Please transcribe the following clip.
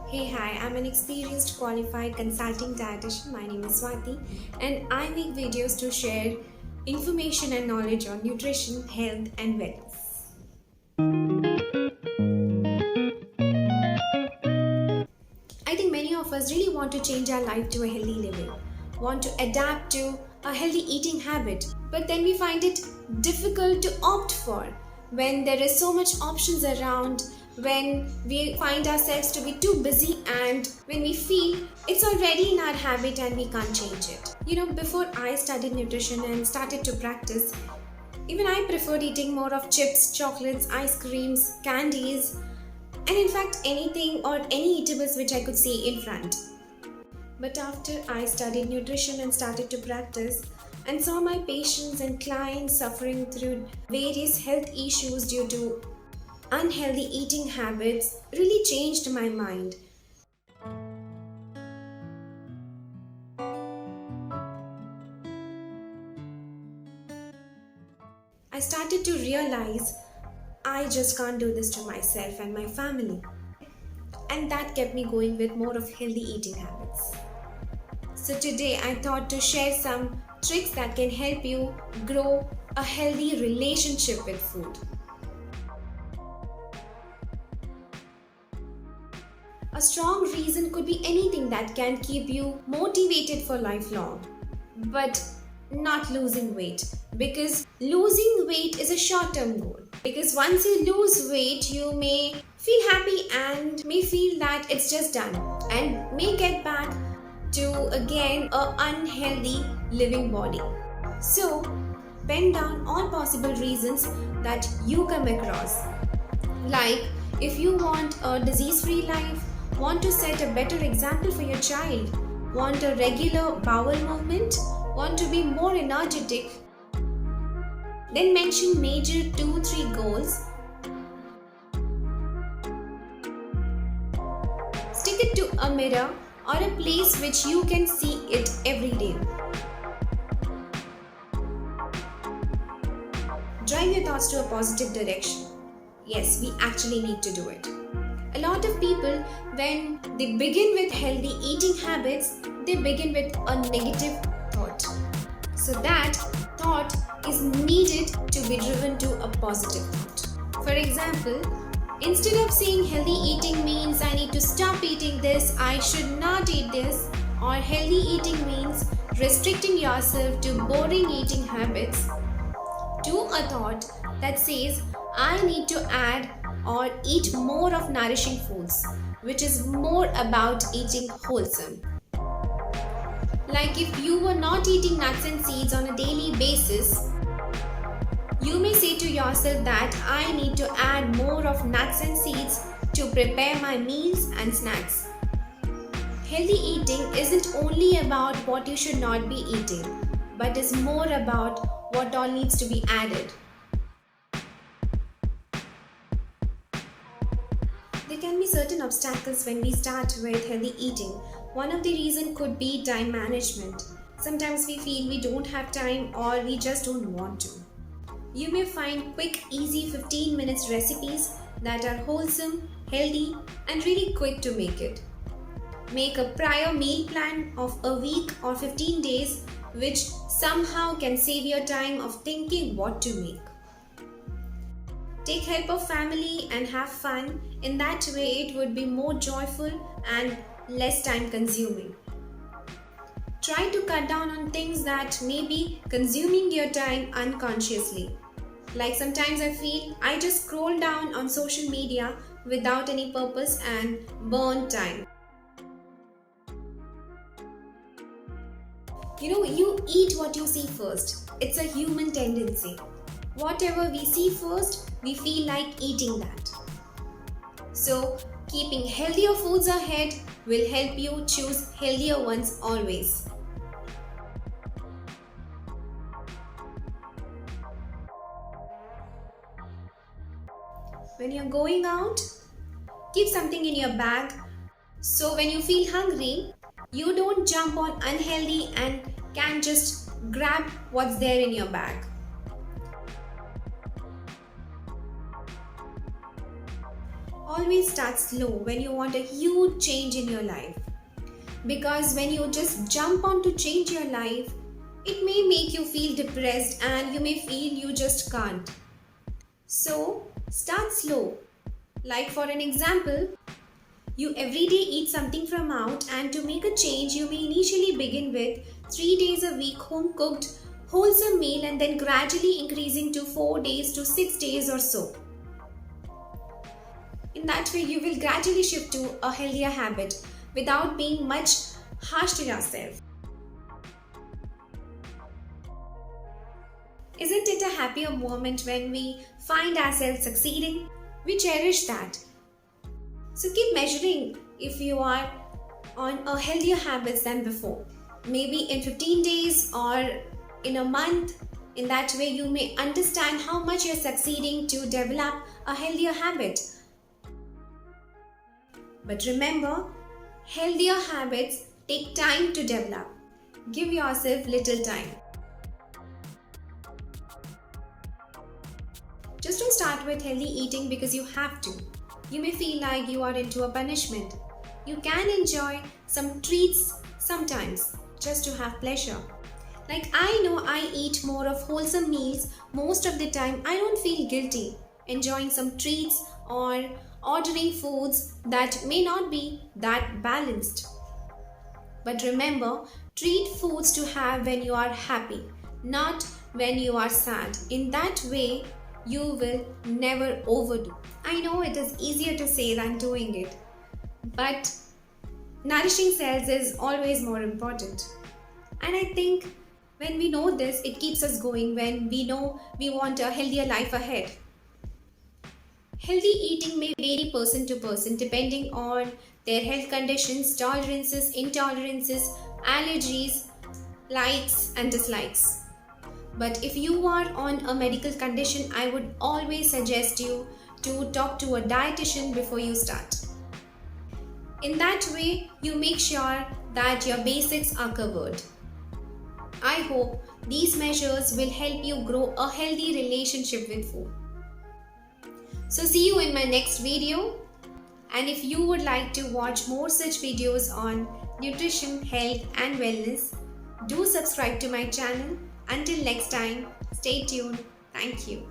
Hey, hi, I'm an experienced qualified consulting dietitian. My name is Swati, and I make videos to share information and knowledge on nutrition, health, and wellness. I think many of us really want to change our life to a healthy living, want to adapt to a healthy eating habit, but then we find it difficult to opt for when there is so much options around, when we find ourselves to be too busy and when we feel it's already in our habit and we can't change it. Before I studied nutrition and started to practice, even I preferred eating more of chips, chocolates, ice creams, candies, and in fact anything or any eatables which I could see in front. But after I studied nutrition and started to practice and saw my patients and clients suffering through various health issues due to unhealthy eating habits, really changed my mind. I started to realize I just can't do this to myself and my family. And that kept me going with more of healthy eating habits. So today I thought to share some tricks that can help you grow a healthy relationship with food. A strong reason could be anything that can keep you motivated for lifelong, but not losing weight, because losing weight is a short-term goal. Because once you lose weight, you may feel happy and may feel that it's just done and may get back to again a unhealthy living body. So pen down all possible reasons that you come across, like if you want a disease-free life, want to set a better example for your child, want a regular bowel movement, want to be more energetic, then mention major 2-3 goals. Stick it to a mirror or a place which you can see it every day. Drive your thoughts to a positive direction. Yes, we actually need to do it. A lot of people, when they begin with healthy eating habits, they begin with a negative thought. So that thought is needed to be driven to a positive thought. For example, instead of saying healthy eating means I need to stop eating this, I should not eat this, or healthy eating means restricting yourself to boring eating habits, to a thought that says I need to add or eat more of nourishing foods, which is more about eating wholesome. Like if you were not eating nuts and seeds on a daily basis, you may say to yourself that I need to add more of nuts and seeds to prepare my meals and snacks. Healthy eating isn't only about what you should not be eating, but is more about what all needs to be added. There can be certain obstacles when we start with healthy eating. One of the reasons could be time management. Sometimes we feel we don't have time or we just don't want to. You may find quick, easy 15 minutes recipes that are wholesome, healthy, and really quick to make it. Make a prior meal plan of a week or 15 days, which somehow can save your time of thinking what to make. Take help of family and have fun. In that way, it would be more joyful and less time consuming. Try to cut down on things that may be consuming your time unconsciously. Like sometimes I feel I just scroll down on social media without any purpose and burn time. You eat what you see first. It's a human tendency. Whatever we see first, we feel like eating that. So, keeping healthier foods ahead will help you choose healthier ones always. When you're going out, keep something in your bag so when you feel hungry, you don't jump on unhealthy and can just grab what's there in your bag. always start slow when you want a huge change in your life. Because when you just jump on to change your life, it may make you feel depressed and you may feel you just can't. So, start slow. Like for an example, you every day eat something from out, and to make a change, you may initially begin with 3 days a week home cooked, wholesome meal and then gradually increasing to 4 days to 6 days or so. In that way, you will gradually shift to a healthier habit without being much harsh to yourself. Isn't it a happier moment when we find ourselves succeeding? We cherish that. So keep measuring if you are on a healthier habits than before. Maybe in 15 days or in a month. In that way, you may understand how much you're succeeding to develop a healthier habit. But remember, healthier habits take time to develop. Give yourself little time. Just don't start with healthy eating because you have to. You may feel like you are into a punishment. You can enjoy some treats sometimes just to have pleasure. Like I know I eat more of wholesome meals most of the time. I don't feel guilty enjoying some treats or ordering foods that may not be that balanced. But remember, treat foods to have when you are happy, not when you are sad. In that way, you will never overdo. I know it is easier to say than doing it, but nourishing cells is always more important. And I think when we know this, it keeps us going when we know we want a healthier life ahead. Healthy eating may vary person to person depending on their health conditions, tolerances, intolerances, allergies, likes and dislikes. But if you are on a medical condition, I would always suggest you to talk to a dietitian before you start. In that way, you make sure that your basics are covered. I hope these measures will help you grow a healthy relationship with food. So see you in my next video. And if you would like to watch more such videos on nutrition, health and wellness, do subscribe to my channel. Until next time, stay tuned. Thank you.